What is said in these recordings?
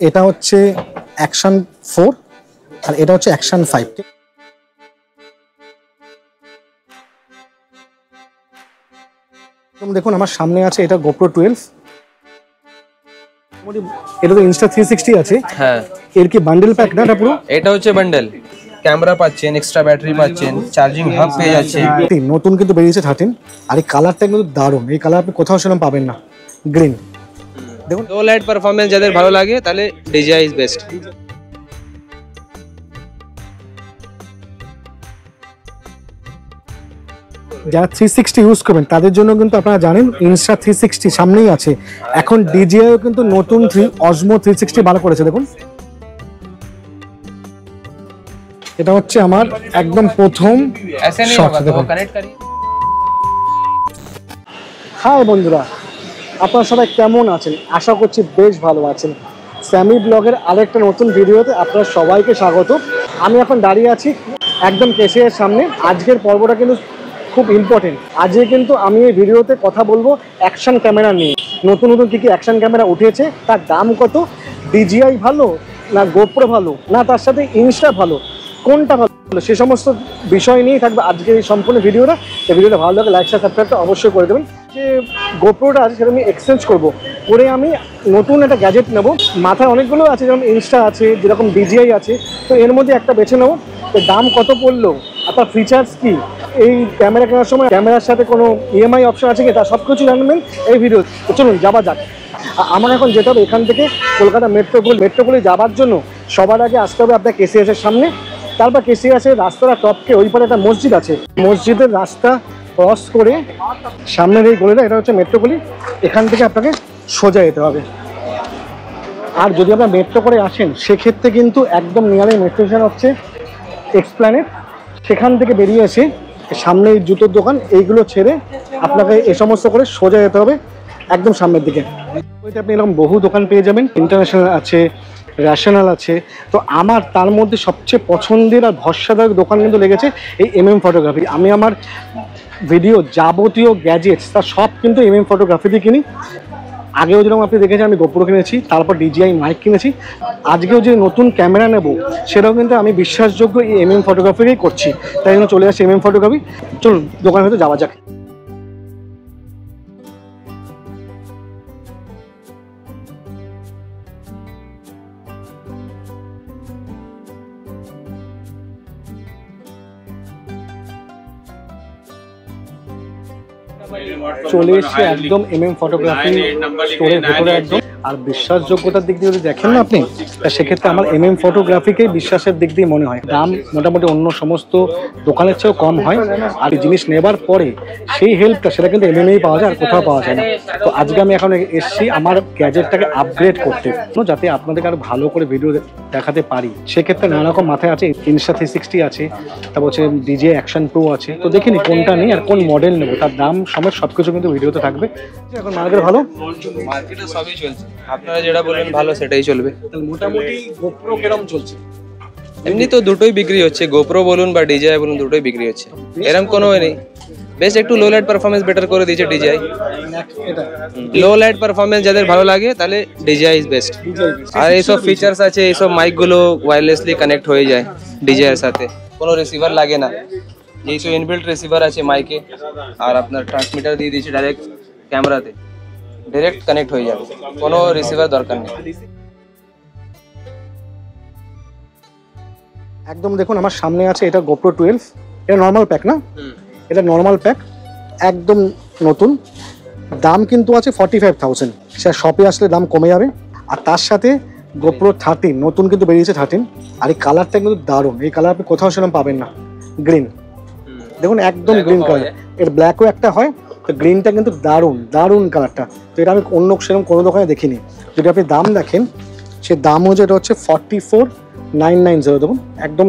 এটা হচ্ছে অ্যাকশন 4 আর এটা হচ্ছে অ্যাকশন 5। দেখুন আমার সামনে আছে এটা GoPro 12। এটা তো Insta 360 আছে। হ্যাঁ, এর কি বান্ডেল প্যাক না? এটা পুরো এটা হচ্ছে বান্ডেল। ক্যামেরা পাচ্ছেন, এক্সট্রা ব্যাটারি পাচ্ছেন, চার্জিং হাব পেয়ে যাচ্ছেন। নতুন কিন্তু বেরিয়েছে 13। আর এই কালারটা কিন্তু দারুণ। এই কালার আপনি কোথাও সেরকম পাবেন না, গ্রিন। দেখুন লো লাইট পারফরম্যান্স যাদের ভালো লাগে তাহলে DJI ইজ বেস্ট। যারা 360 ইউজ করবেন তাদের জন্য কিন্তু আপনারা জানেন Insta 360 সামনেই আছে। এখন DJIও কিন্তু নতুন Osmo 360 বার করেছে। দেখুন এটা হচ্ছে আমার একদম প্রথম শট। দেখুন হাই বন্ধুরা, আপনারা সবাই কেমন আছেন? আশা করছি বেশ ভালো আছেন। স্যামি ব্লগের আরেকটা নতুন ভিডিওতে আপনারা সবাইকে স্বাগত। আমি এখন দাঁড়িয়ে আছি একদম কেসিআর সামনে। আজকের পর্বটা কিন্তু খুব ইম্পর্টেন্ট। আজকে কিন্তু আমি এই ভিডিওতে কথা বলবো অ্যাকশন ক্যামেরা নিয়ে। নতুন নতুন কী কী অ্যাকশন ক্যামেরা উঠেছে, তার দাম কত, DJI ভালো না GoPro ভালো না তার সাথে Insta ভালো, কোনটা ভালো, সে সমস্ত বিষয় নিয়েই থাকবে আজকের এই সম্পূর্ণ ভিডিওটা। এই ভিডিওটা ভালো লাগে লাইক শেয়ার সাবস্ক্রাইবটা অবশ্যই করে দেবেন। যে GoProটা আছে সেটা আমি এক্সচেঞ্জ করবো করে আমি নতুন একটা গ্যাজেট নেব। মাথায় অনেকগুলো আছে, যেমন Insta আছে, যেরকম DJI আছে, তো এর মধ্যে একটা বেছে নেবো। দাম কত পড়লো আর তার ফিচার্স কী, এই ক্যামেরা কেনার সময় ক্যামেরার সাথে কোনো EMI অপশন আছে কি, তা সব কিছু জানবেন এই ভিডিও। চলুন যাওয়া যাক। আমার এখন যেতে হবে এখান থেকে কলকাতা মেট্রোপলি যাওয়ার জন্য সবার আগে আসতে হবে আপনার কেসিআরের সামনে। তারপর কেসিআরের রাস্তাটা টপকে ওই পারে একটা মসজিদ আছে, মসজিদের রাস্তা ক্রস করে সামনের এই গলিটা, এটা হচ্ছে মেট্রোপলি। এখান থেকে আপনাকে সোজা যেতে হবে। আর যদি আপনার মেট্রো করে আসেন সেক্ষেত্রে কিন্তু একদম নিয়ারে মেট্রো স্টেশন হচ্ছে এক্সপ্ল্যানেড। সেখান থেকে বেরিয়ে এসে সামনে এই জুতোর দোকান এইগুলো ছেড়ে আপনাকে এ সমস্ত করে সোজা যেতে হবে একদম সামনের দিকে। ওইটা আপনি এরকম বহু দোকান পেয়ে যাবেন, ইন্টারন্যাশনাল আছে, রেশনাল আছে। তো আমার তার মধ্যে সবচেয়ে পছন্দের আর ভরসাদায়ক দোকান কিন্তু লেগেছে এই MM ফটোগ্রাফি। আমি আমার ভিডিও যাবতীয় গ্যাজেটস তার সব কিন্তু MM ফটোগ্রাফিতে কিনি। আগেও যেরকম আপনি দেখেছেন আমি GoPro কিনেছি, তারপর DJI মাইক কিনেছি। আজকেও যে নতুন ক্যামেরা নেব সেটাও কিন্তু আমি বিশ্বাসযোগ্য এই MM ফটোগ্রাফিকেই করছি। তাই জন্য চলে আসছি MM ফটোগ্রাফি। চলুন দোকানে হয়তো যাওয়া যাক। চলে এসছে একদম MM ফটোগ্রাফি স্টোরের ভেতরে একদম। আর বিশ্বাসযোগ্যতার দিক দিয়ে যদি দেখেন না আপনি, সেক্ষেত্রে আমার MM ফটোগ্রাফিকেই বিশ্বাসের দিক দিয়ে মনে হয়। দাম মোটামুটি অন্য সমস্ত দোকানের চেয়েও কম হয়। আর জিনিস নেবার পরে সেই হেল্পটা সেটা কিন্তু MM-এই পাওয়া যায়, আর কোথাও পাওয়া যায় না। তো আজকে আমি এখন এসেছি আমার গ্যাজেটটাকে আপগ্রেড করতে, যাতে আপনাদেরকে আরো ভালো করে ভিডিও দেখাতে পারি। সেক্ষেত্রে নানা রকম মাথায় আছে, Insta 360 আছে, তারপর হচ্ছে DJI Action Pro আছে। তো দেখিনি কোনটা নেই আর কোন মডেল নেবো, তার দাম সমেত সবকিছু কিন্তু ভিডিওতে থাকবে। এখন মার্কেট ভালো, মার্কেটে সবই চলছে। আপনারা যেটা বলেন ভালো সেটাই চলবে। মোটামুটি GoPro কেরম চলছে? এমনি তো দুটোই বিক্রি হচ্ছে, GoPro বলুন বা DJI বলুন, দুটোই বিক্রি হচ্ছে। এরকম কোনো নেই। বেশ একটু লো লাইট পারফরম্যান্স বেটার করে দিয়েছে DJI। লো লাইট পারফরম্যান্স যাদের ভালো লাগে তাহলে DJI ইজ বেস্ট। আর এইসব ফিচার্স আছে, এইসব মাইকগুলো ওয়্যারলেসলি কানেক্ট হয়ে যায় DJI এর সাথে, কোনো রিসিভার লাগে না। এইসব ইনবিল্ট রিসিভার আছে মাইকে, আর আপনার ট্রান্সমিটার দিয়ে দিয়েছে ডাইরেক্ট ক্যামেরাতে, ডাইরেক্ট কানেক্ট হয়ে যাবে, কোনো রিসিভার দরকার নেই। একদম দেখুন আমার সামনে আছে এটা GoPro 12। এটা নর্মাল প্যাক না? এটা নর্মাল প্যাক, একদম নতুন। দাম কিন্তু আছে 45,000। সেটা শপে আসলে দাম কমে যাবে। আর তার সাথে GoPro 13 নতুন কিন্তু বেরিয়েছে 13। আর এই কালারটা কিন্তু দারুণ। এই কালার আপনি কোথাও সেরকম পাবেন না, গ্রিন। দেখুন একদম গ্রিন কালার। এর ব্ল্যাকও একটা হয়, তো গ্রিনটা কিন্তু দারুণ দারুণ কালারটা। তো এটা আমি অন্য সেরকম কোনো দোকানে দেখিনি। যদি আপনি দাম দেখেন, সে দাম হচ্ছে এটা হচ্ছে 44,990। দেখুন একদম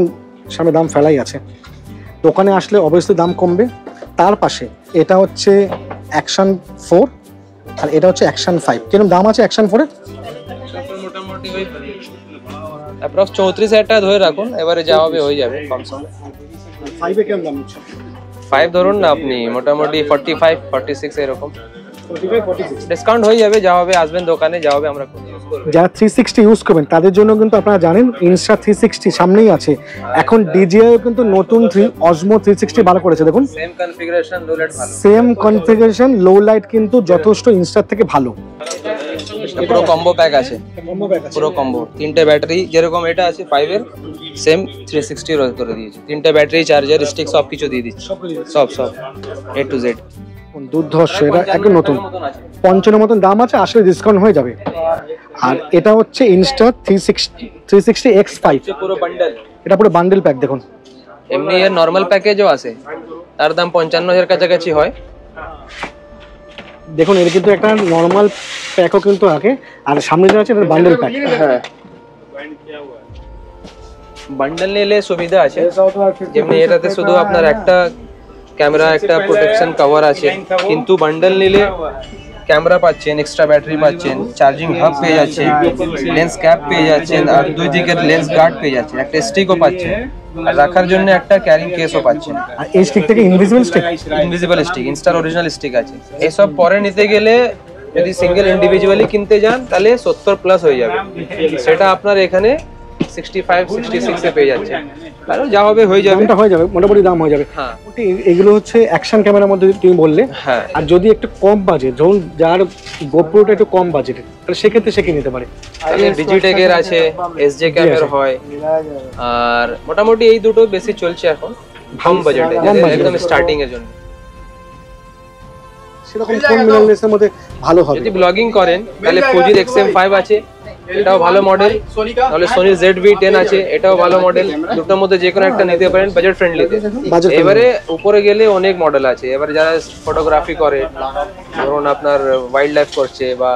সামনে দাম ফেলাই আছে। দোকানে আসলে অবশ্যই দাম কমবে। তার পাশে এটা হচ্ছে অ্যাকশন 4 আর এটা হচ্ছে অ্যাকশন 5। কিরকম দাম আছে অ্যাকশন 4-এর? মোটামুটি ওই অ্যাপ্রক্স 34,000 টাকা ধরে রাখুন, এবারে যা হবে হয়ে যাবে কম সম। 5-এ কেমন দাম হচ্ছে? 5 ধরুন না আপনি, মোটামুটি 45, 46 এরকম। ডিসকাউন্ট হয়ে যাবে, যা হবে আসবেন দোকানে, যা হবে আমরা ইউজ করব। যারা 360 ইউজ করবেন তাদের জন্য কিন্তু আপনারা জানেন ইনস্টা 360 সামনেই আছে। এখন ডিজিআই কিন্তু নতুন অসমো 360 বার করেছে, দেখুন সেম কনফিগারেশন, লো লাইট ভালো, সেম কনফিগারেশন, লো লাইট কিন্তু যথেষ্ট ইনস্টার থেকে ভালো। পুরো কম্বো প্যাক আছে, পুরো কম্বো, 3টে ব্যাটারি, যেরকম এটা আছে 5 এর সেম 360 রোজ করে দিয়েছে, 3টে ব্যাটারি, চার্জার, স্টিক সব কিছু দিয়ে দিচ্ছে, সব A to Z। দুর্ধর্ষ, এটা একদম নতুন, 55 মতন দাম আছে, আসলে ডিসকাউন্ট হয়ে যাবে। আর এটা হচ্ছে ইনস্টা 360 X5, পুরো বান্ডেল, এটা পুরো বান্ডেল প্যাক। দেখুন এমনি এর নরমাল প্যাকেজও আছে, তার দাম 55,000 কাছাকাছি হয়। দেখুন এর কিন্তু একটা নরমাল প্যাকও কিন্তু আছে, আর সামনে যেটা আছে এটা বান্ডেল প্যাক। হ্যাঁ, বান্ডেল নিলে সুবিধা আছে, যেমনি এটাতে শুধু আপনার একটা ক্যামেরা, একটা প্রোটেকশন কভার আছে, কিন্তু বান্ডেল নিলে ক্যামেরা পাচ্ছেন, এক্সট্রা ব্যাটারি পাচ্ছেন, চার্জিং হাব পেয়ে যাচ্ছেন, লেন্স ক্যাপ পেয়ে যাচ্ছেন, আর দুই দিকের লেন্স গার্ড পেয়ে যাচ্ছেন, একটা স্টিকও পাচ্ছেন, আর রাখার জন্য একটা ক্যারিং কেসও পাচ্ছেন। আর এই স্টিক থেকে ইনভিজিবল স্টিক, ইনস্টার অরিজিনাল স্টিক আছে। এসব পরে নিতে গেলে যদি সিঙ্গেল ইন্ডিভিজুয়ালি কিনতে যান তাহলে 70+ হয়ে যাবে, সেটা আপনার এখানে 65-66 এ পেয়ে যাচ্ছে, কারণ যা হবে হয়ে যাবে, মোটামুটি দাম হয়ে যাবে। হ্যাঁ, এগুলো হচ্ছে অ্যাকশন ক্যামেরার মধ্যে তুমি বললে। হ্যাঁ, আর যদি একটু কম বাজেট, ধরুন যার গোপ্রোটা একটু কম বাজেটের, তাহলে সেক্ষেত্রে সে কিনে নিতে পারে। ডিজিটেকের আছে, এসজে ক্যামের হয়, আর মোটামুটি এই দুটো বেশি চলছে এখন কম বাজেটে, একদম স্টার্টিং এর জন্য। সেরকম কোন মিররলেসের মধ্যে ভালো হবে? যদি ব্লগিং করেন তাহলে ফুজির XM5 আছে, এটাও ভালো মডেল, তাহলে সোনি ZV-10 আছে, এটাও ভালো মডেল। দুটোর মধ্যে যে কোনো একটা নিতে পারেন বাজেট ফ্রেন্ডলিতে। এবারে উপরে গেলে অনেক মডেল আছে, এবারে যারা ফটোগ্রাফি করে, ধরুন আপনার ওয়াইল্ড লাইফ করছে বা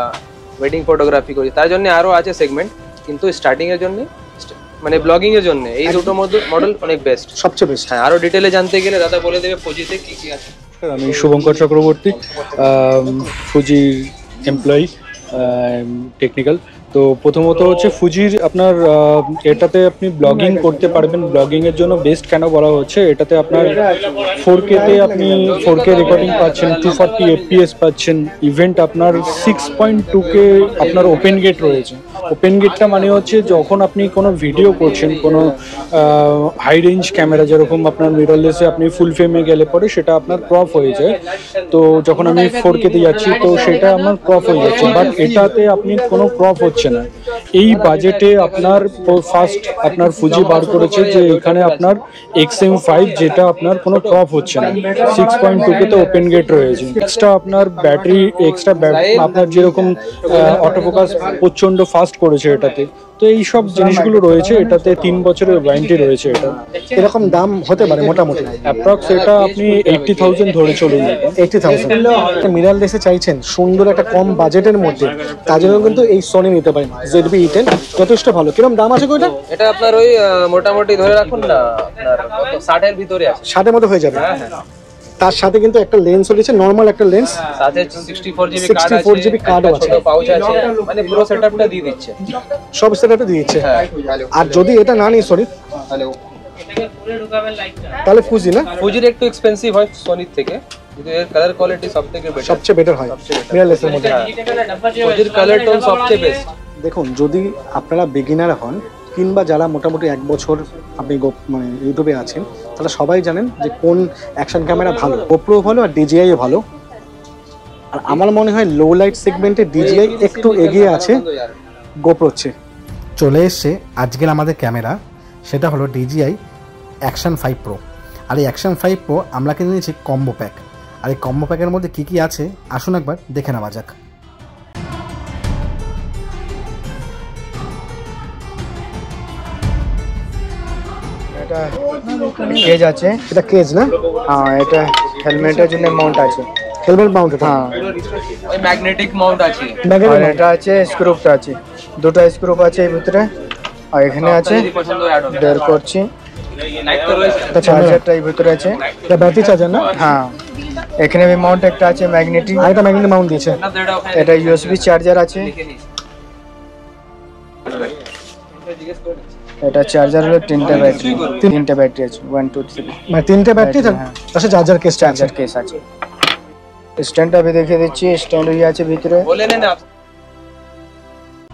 ওয়েডিং ফটোগ্রাফি করছে, তার জন্য আরো আছে সেগমেন্ট, কিন্তু স্টার্টিং এর জন্য, মানে ব্লগিং এর জন্য এই দুটো মডেল অনেক বেস্ট, সবচেয়ে বেস্ট। হ্যাঁ, আরো ডিটেইলে জানতে গেলে দাদা বলে দেবে ফুজিতে কি কি আছে। আমি শুভঙ্কর চক্রবর্তী, ফুজির এমপ্লয়ি টেকনিক্যাল। তো প্রথমত হচ্ছে ফুজির আপনার এটাতে আপনি ব্লগিং করতে পারবেন। ব্লগিং এর জন্য বেস্ট কেন বলা হচ্ছে, এটাতে আপনার 4K তে আপনি 4K রেকর্ডিং পাচ্ছেন, 240 FPS পাচ্ছেন, ইভেন্ট আপনার 6.2K আপনার ওপেন গেট রয়েছে। ওপেন গেটটা মানে হচ্ছে যখন আপনি কোনো ভিডিও করছেন, কোনো হাই রেঞ্জ ক্যামেরা, যেরকম আপনার মিররলেসে আপনি ফুল ফ্রেমে গেলে পরে সেটা আপনার ক্রপ হয়ে যায়, তো যখন আমি 4K তে যাচ্ছি তো সেটা আমার ক্রপ হয়ে যাচ্ছে, বাট এটাতে আপনি কোনো ক্রপ হচ্ছে না। এই বাজেটে আপনার ফার্স্ট আপনার ফুজি বার করেছে যে এখানে আপনার XM5, যেটা আপনার কোনো ক্রপ হচ্ছে না, 6.2K তে ওপেন গেট রয়েছে। এক্সট্রা আপনার ব্যাটারি, এক্সট্রা আপনার যেরকম অটোফোকাস প্রচন্ড ফাস্ট করেছে এটাতে, তো এই সব জিনিসগুলো রয়েছে। এটাতে 3 বছরের ওয়ারেন্টি রয়েছে। এটা এরকম দাম হতে পারে মোটামুটি অ্যাপ্রক্স, এটা আপনি 80,000 ধরে চলুন। 80,000 মিররলেসে চাইছেন সুন্দর একটা কম বাজেটের মধ্যে, তার জন্য কিন্তু এই সোনি নিতে পারেন, ZV-10 যথেষ্ট ভালো। কিরকম দাম আছে কোটা? এটা আপনার ওই মোটামুটি ধরে রাখুন না, আপনার 60 এর ভিতরে আছে, 60 এর মধ্যে হয়ে যাবে। হ্যাঁ, হ্যাঁ। তার সাথে কিন্তু একটা লেন্স রয়েছে, নরমাল একটা লেন্স, সাথে 64GB 64GB কার্ডও আছে, পাউচ আছে, মানে পুরো সেটআপটা দিয়ে দিচ্ছে, সব সেটআপটা দিয়ে দিচ্ছে। হ্যাঁ। আর যদি এটা না নিই সরি, তাহলে ফুজি না, ফুজির একটু এক্সপেন্সিভ হয় সোনির থেকে, কিন্তু এর কালার কোয়ালিটি সবথেকে বেটার, সবচেয়ে বেটার হয় মিররলেসের মধ্যে। ফুজির কালার টোন সবচেয়ে বেস্ট। দেখুন যদি আপনারা বিগিনার হন, কিংবা যারা মোটামুটি 1 বছর আপনি মানে ইউটিউবে আছেন, তাহলে সবাই জানেন যে কোন অ্যাকশন ক্যামেরা ভালো, গোপ্রো ভালো আর DJI ভালো। আর আমার মনে হয় লো লাইট সেগমেন্টে DJI একটু এগিয়ে আছে গোপ্রোর চেয়ে। চলে এসছে আজকের আমাদের ক্যামেরা, সেটা হলো DJI Action 5 Pro। আর এই Action 5 Pro আমরা কিনে নিয়েছি কম্বো প্যাক। আর এই কম্বো প্যাকের মধ্যে কী কী আছে আসুন একবার দেখে নেওয়া যাক। এটা কেজ আছে, এটা কেজ না? হ্যাঁ, এটা হেলমেটের জন্য মাউন্ট আছে, হেলমেট মাউন্টেড। হ্যাঁ, ওই ম্যাগনেটিক মাউন্ট আছে, আর এটা আছে স্ক্রুপটা আছে, দুটো স্ক্রুপ আছে এই ভিতরে, আর এখানে আছে বের করছি, লাইট চার্জারটা এই ভিতরে আছে, এটা ব্যাটারি চার্জার না? হ্যাঁ, এখানে মাউন্ট একটা আছে ম্যাগনেটিক, আর একটা ম্যাগনেটিক মাউন্ট দিয়েছে। এটা USB চার্জার আছে, এটা চার্জার হলো 3টে ব্যাটারি আছে, 1 2 3, মানে 3টে ব্যাটারি, তার সাথে চার্জার কেস, চার্জার কেস আছে। স্ট্যান্ডটা भी দেখিয়ে দিচ্ছি, স্ট্যান্ড भी আছে ভিতরে, बोले नहीं ना आप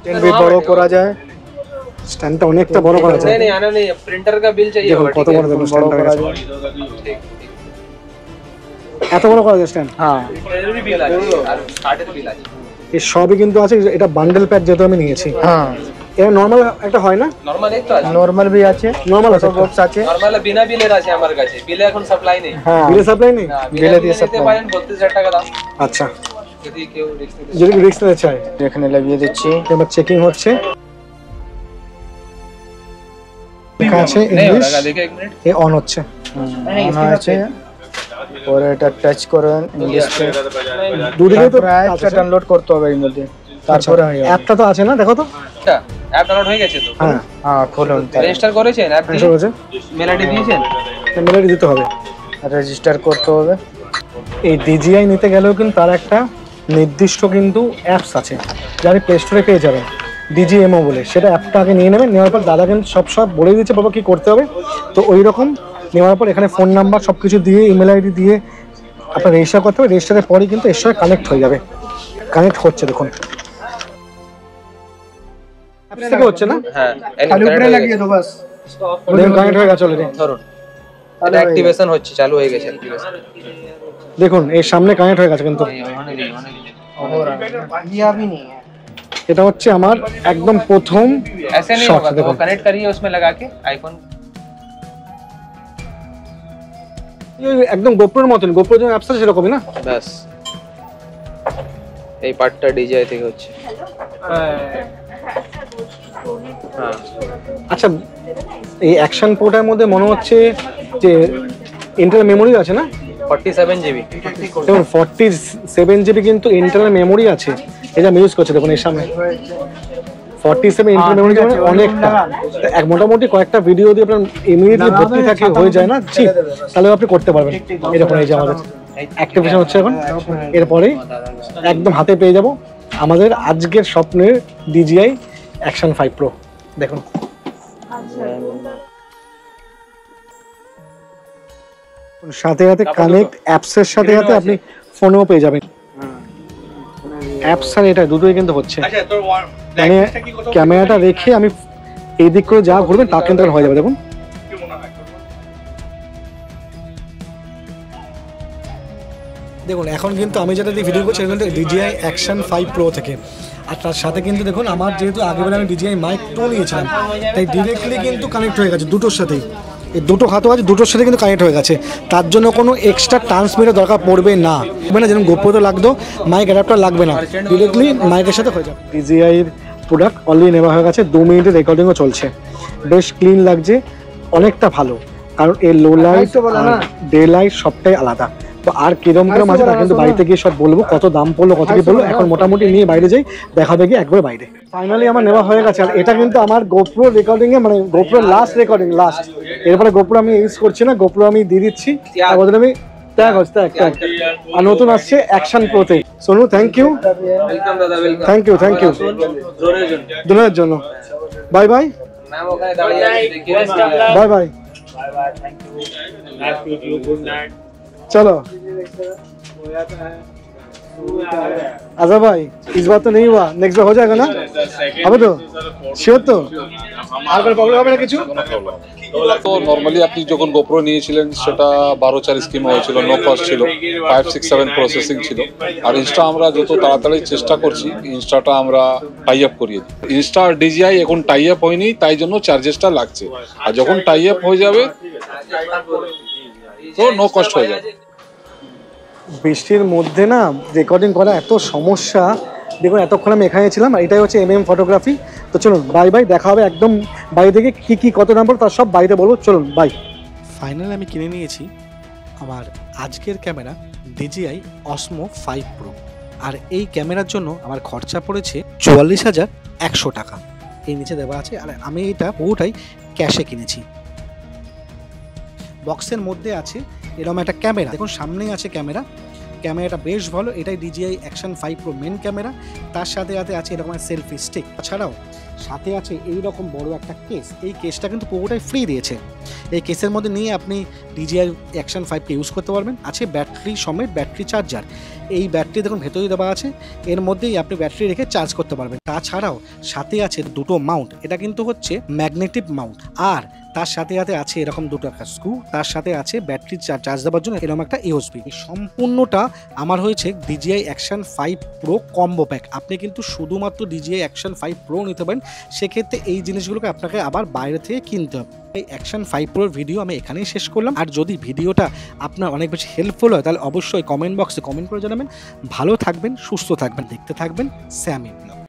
স্ট্যান্ড भी বড় করা যায়, স্ট্যান্ডটা অনেকটা বড় করা नहीं যায় नहीं आना नहीं प्रिंटर का बिल चाहिए দেখুন होगा কত ठीक বড় है দেখুন বড় স্ট্যান্ডটা করা যায়। ठीक এত বড় করা যায় স্ট্যান্ড হ্যাঁ प्रिंटर भी बिल आ जाएगा और कार्ड बिल आ जाएगा এই সবই কিন্তু আছে। এটা বান্ডেল প্যাক যেহেতু আমি নিয়েছি, হ্যাঁ এটা নর্মাল একটা হয় না, নরমাল এক তো আছে নরমাল भी আছে, নর্মাল আছে বক্স আছে। নরমাল বিনা বিলের আছে আমার কাছে বিলে এখন সাপ্লাই নেই হ্যাঁ বিলে সাপ্লাই নেই। না বিলে বিলে দিয়ে দিয়ে নিতে supply। পারেন 32,000 টাকা দাম আচ্ছা, যদি কেউ রিস্ক নিতে যদি রিস্ক নিতে চাই। এখানে লাগিয়ে দিচ্ছি, এবার চেকিং হচ্ছে, লেখা আছে नहीं हो ইংলিশ, रहा देखिए एक मिनट এ অন হচ্ছে। মনে আছে পরে এটা টাচ করেন ইংলিশ পে, দুদিকেই তো তারপরে অ্যাপটা ডাউনলোড করতে হবে এর মধ্যে, তারপরে হয়ে যাবে। অ্যাপটা তো আছে না, দেখো তো। আচ্ছা অ্যাপ ডাউনলোড হয়ে গেছে তো হ্যাঁ, হ্যাঁ খুলুন, রেজিস্টার করেছেন অ্যাপ এসব আছে, মেল আইডি দিয়েছেন মেলারি দিতে হবে। রেজিস্টার করতে হবে। এই ডিজিআই নিতে গেলেও কিন্তু তার একটা নির্দিষ্ট কিন্তু অ্যাপস আছে, যারা প্লে স্টোরে পেয়ে যাবেন ডিজিএমও বলে। সেটা অ্যাপটা আগে নিয়ে নেবেন, নেওয়ার পর দাদা কিন্তু সব বলে দিচ্ছে বাবা কী করতে হবে। তো ওই রকম নেওয়ার পর এখানে ফোন নাম্বার সব কিছু দিয়ে, ইমেল আইডি দিয়ে আপনার রেজিস্টার করতে হবে। রেজিস্টারের পরেই কিন্তু এর সঙ্গে কানেক্ট হয়ে যাবে। কানেক্ট হচ্ছে দেখুন, অ্যাপস থেকে হচ্ছে না, হ্যাঁ খালি উপরে লাগিয়ে দাও বাস। দেখুন কানেক্ট হয়ে গেছে অলরেডি। ধরুন এটা অ্যাক্টিভেশন হচ্ছে, চালু হয়ে গেছে অ্যাক্টিভেশন দেখুন এর সামনে কানেক্ট হয়ে গেছে কিন্তু। এটা হচ্ছে আমার একদম প্রথম ऐसे नहीं शॉट, होगा तो देखो। कनेक्ट करिए उसमें लगा के आईफोन একদম গোপ্রোর মতন, গোপ্রো যে অ্যাপস আছে সেরকমই না। ব্যাস এই পার্টটা ডিজিআই থেকে হচ্ছে হ্যাঁ আচ্ছা, এই অ্যাকশন পোর্টার মধ্যে মনে হচ্ছে যে ইন্টারনাল মেমোরি আছে না, 47 জিবি দেখুন 47 জিবি কিন্তু ইন্টারনাল মেমোরি আছে। এটা আমি ইউজ করছি দেখুন এর সামনে 47 ইন্টারনাল মেমোরি, মানে অনেকটা। মোটামুটি কয়েকটা ভিডিও দিয়ে আপনার ইমিডিয়েটলি ভর্তি থাকে হয়ে যায় না ঠিক, তাহলে আপনি করতে পারবেন। এরকম এই যে আমাদের অ্যাক্টিভেশন হচ্ছে এখন, এরপরে একদম হাতে পেয়ে যাব আমাদের আজকের স্বপ্নের DJI Action 5 Pro। দেখুন সাথে সাথে কানেক্ট, অ্যাপসের সাথে সাথে আপনি ফোনেও পেয়ে যাবেন। অ্যাপস আর এটা দুটোই কিন্তু হচ্ছে, মানে ক্যামেরাটা রেখে আমি এই দিক করে যা ঘুরবেন তা কিন্তু হয়ে যাবে। দেখুন দেখুন এখন কিন্তু আমি যেটা দিয়ে ভিডিও করছি সেটা কিন্তু DJI Action 5 Pro থেকে। আর তার সাথে কিন্তু দেখুন আমার যেহেতু আগেবেলা আমি DJI Mic 2 নিয়েছিলাম, তাই ডিরেক্টলি কিন্তু কানেক্ট হয়ে গেছে দুটোর সাথেই। এই দুটো হাতও আছে, দুটোর সাথে কিন্তু কানেক্ট হয়ে গেছে। তার জন্য কোনো এক্সট্রা ট্রান্সমিটার দরকার পড়বে না, মানে যেমন গোপ্রোতে লাগতো মাইক অ্যাডাপ্টার লাগবে না, ডিরেক্টলি মাইকের সাথে হয়ে যাবে। DJI এর প্রোডাক্ট অলরেডি নেওয়া হয়ে গেছে, 2 মিনিটের রেকর্ডিংও চলছে, বেশ ক্লিন লাগছে, অনেকটা ভালো। কারণ এর লো লাইট ডে লাইট সবটাই আলাদা। তো আর কিরম আছে তা কিন্তু বাড়িতে গিয়ে সব বলবো, কত দাম পড়লো কত কি বললো। এখন মোটামুটি নিয়ে বাইরে যাই, দেখাবে গিয়ে একবার বাইরে। ফাইনালি আমার নেওয়া হয়ে গেছে। আর এটা কিন্তু আমার গোপ্রো রেকর্ডিং এ, মানে গোপ্রো লাস্ট রেকর্ডিং লাস্ট। এরপরে গোপ্রো আমি ইউজ করছি না, গোপ্রো আমি দিয়ে দিচ্ছি। তার বদলে আমি ত্যাগ। আর নতুন আসছে অ্যাকশন প্রোতে। সোনু থ্যাংক ইউ, ওয়েলকাম দাদা ওয়েলকাম থ্যাংক ইউ দুজনের জন্য। বাই বাই ম্যাম ওখানে দাঁড়িয়ে আছে দেখিয়ে बाय बाय चलो। आजा भाई इस बार तो नहीं हुआ, नेक्स्ट बार हो जाएगा ना? अब तो শিওর তো? আর কোনো প্রবলেম হবে না কিছু? তো নরমালি আপনি যখন গোপ্রো নিয়েছিলেন সেটা 12/4 স্কিম হয়েছিল, নো কস্ট ছিল, 567 প্রসেসিং ছিল। আর ইনস্টা আমরা যত তাড়াতাড়ি চেষ্টা করছি ইনস্টাটা আমরা টাই আপ করিয়ে দিই। ইনস্টা আর ডিজিআই এখন টাই আপ হয়নি, তাই জন্য চার্জেসটা লাগছে। আর যখন টাই আপ হয়ে যাবে তো নো কস্ট হয়ে যাবে। বৃষ্টির মধ্যে না রেকর্ডিং করা এত সমস্যা। দেখুন এতক্ষণ আমি এখানে ছিলাম, আর এটাই হচ্ছে MM ফটোগ্রাফি। তো চলুন বাই বাই, দেখা হবে একদম বাড়ি থেকে কী কত নাম্বার তার সব বাড়িতে বলবো। চলুন বাই। ফাইনালি আমি কিনে নিয়েছি আমার আজকের ক্যামেরা DJI Osmo 5 Pro। আর এই ক্যামেরার জন্য আমার খরচা পড়েছে 44,100 টাকা। এই নিচে দেওয়া আছে। আর আমি এটা পুরোটাই ক্যাশে কিনেছি। বক্সের মধ্যে আছে এরকম একটা ক্যামেরা, দেখুন সামনেই আছে ক্যামেরা। ক্যামেরাটা বেশ ভালো, এটাই DJI Action 5 Pro main camera. তার সাথে সাথে আছে এরকম সেলফি স্টিক। তাছাড়াও সাথে আছে এই রকম বড় একটা কেস। এই কেসটা কিন্তু পুরোটাই ফ্রি দিয়েছে। এই কেসের মধ্যে নিয়ে আপনি DJI Action 5কে ইউজ করতে পারবেন। আছে ব্যাটারি সমেত ব্যাটারি চার্জার। এই ব্যাটারি দেখুন ভেতরেই দেওয়া আছে, এর মধ্যেই আপনি ব্যাটারি রেখে চার্জ করতে পারবেন। তাছাড়াও সাথে আছে দুটো মাউন্ট, এটা কিন্তু হচ্ছে ম্যাগনেটিক মাউন্ট। আর তার সাথে সাথে আছে এরকম দুটো একটা স্ক্রু, তার সাথে আছে ব্যাটারি চার্জ দেওয়ার জন্য এরকম একটা USB। সম্পূর্ণটা আমার হয়েছে DJI Action 5 Pro combo pack. আপনি কিন্তু শুধুমাত্র DJI Action 5 Pro নিতে পারেন, সেক্ষেত্রে এই জিনিসগুলোকে আপনাকে আবার বাইরে থেকে কিনতে হবে। এই Action 5 Proর ভিডিও আমি এখানেই শেষ করলাম। আর যদি ভিডিওটা আপনার অনেক বেশি হেল্পফুল হয় তাহলে অবশ্যই কমেন্ট বক্সে কমেন্ট করে জানাবেন। ভালো থাকবেন, সুস্থ থাকবেন, দেখতে থাকবেন স্যামি ব্লগ।